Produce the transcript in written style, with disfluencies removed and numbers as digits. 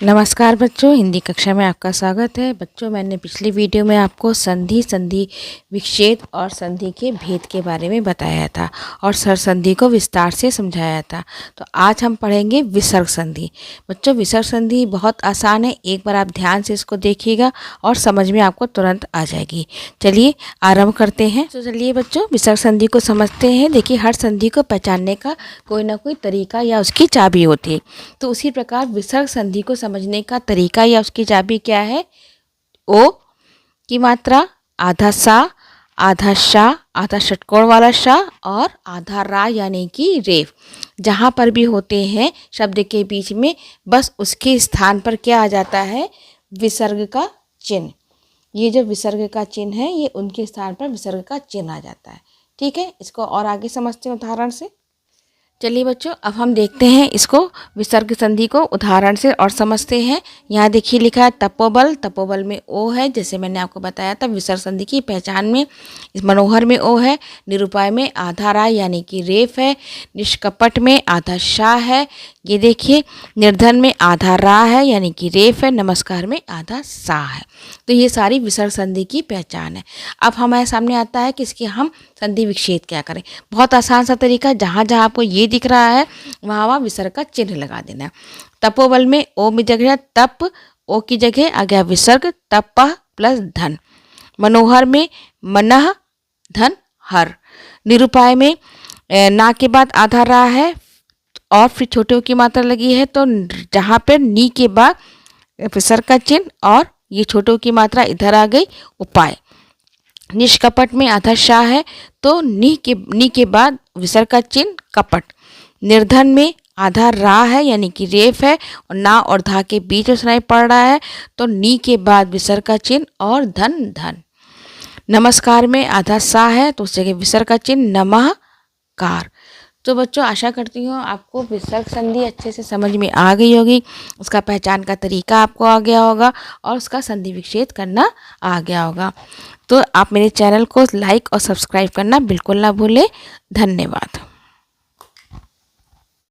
नमस्कार बच्चों, हिंदी कक्षा में आपका स्वागत है। बच्चों, मैंने पिछली वीडियो में आपको संधि विच्छेद और संधि के भेद के बारे में बताया था और सरसंधि को विस्तार से समझाया था। तो आज हम पढ़ेंगे विसर्ग संधि। बच्चों, विसर्ग संधि बहुत आसान है, एक बार आप ध्यान से इसको देखिएगा और समझ में आपको तुरंत आ जाएगी। चलिए आरंभ करते हैं। तो चलिए बच्चों, विसर्ग संधि को समझते हैं। देखिए, हर संधि को पहचानने का कोई ना कोई तरीका या उसकी चाबी होती है। तो उसी प्रकार विसर्ग संधि को समझने का तरीका या उसकी चाबी क्या है? ओ की मात्रा, आधा सा, आधा शा, आधा षटकोण वाला शा और आधा रा यानी कि रेफ। जहाँ पर भी होते हैं शब्द के बीच में, बस उसके स्थान पर क्या आ जाता है? विसर्ग का चिन्ह। ये जो विसर्ग का चिन्ह है, ये उनके स्थान पर विसर्ग का चिन्ह आ जाता है। ठीक है, इसको और आगे समझते हैं उदाहरण से। चलिए बच्चों, अब हम देखते हैं इसको विसर्ग संधि को उदाहरण से और समझते हैं। यहाँ देखिए लिखा है तपोबल। तपोबल में ओ है, जैसे मैंने आपको बताया था विसर्ग संधि की पहचान में। इस मनोहर में ओ है, निरुपाय में आधा रा यानी कि रेफ है, निष्कपट में आधा शा है, ये देखिए, निर्धन में आधा रा है यानी कि रेफ है, नमस्कार में आधा सा है। तो ये सारी विसर्ग संधि की पहचान है। अब हमारे सामने आता है कि इसके हम संधि विच्छेद क्या करें। बहुत आसान सा तरीका, जहाँ जहाँ आपको ये दिख रहा है वहाँ वहाँ विसर्ग का चिन्ह लगा देना है। तपोबल में ओ में जगह तप, ओ की जगह आ गया विसर्ग, तपह प्लस धन। मनोहर में मनः धन हर। निरुपाय में ना के बाद आधा रा है और फिर छोटे ओ की मात्रा लगी है, तो जहाँ पर नी के बाद विसर्ग का चिन्ह और ये छोटों की मात्रा इधर आ गई, उपाय। निष्कपट में आधा शा है, तो नी के बाद विसर्ग का चिन्ह कपट। निर्धन में आधा रा है यानी कि रेफ है और ना और धा के बीच में सुनाई पड़ रहा है, तो नी के बाद विसर्ग का चिन्ह और धन धन। नमस्कार में आधा सा है, तो उस जगह विसर्ग का चिन्ह नमःकार। तो बच्चों, आशा करती हूँ आपको विसर्ग संधि अच्छे से समझ में आ गई होगी, उसका पहचान का तरीका आपको आ गया होगा और उसका संधि विच्छेद करना आ गया होगा। तो आप मेरे चैनल को लाइक और सब्सक्राइब करना बिल्कुल ना भूलें। धन्यवाद।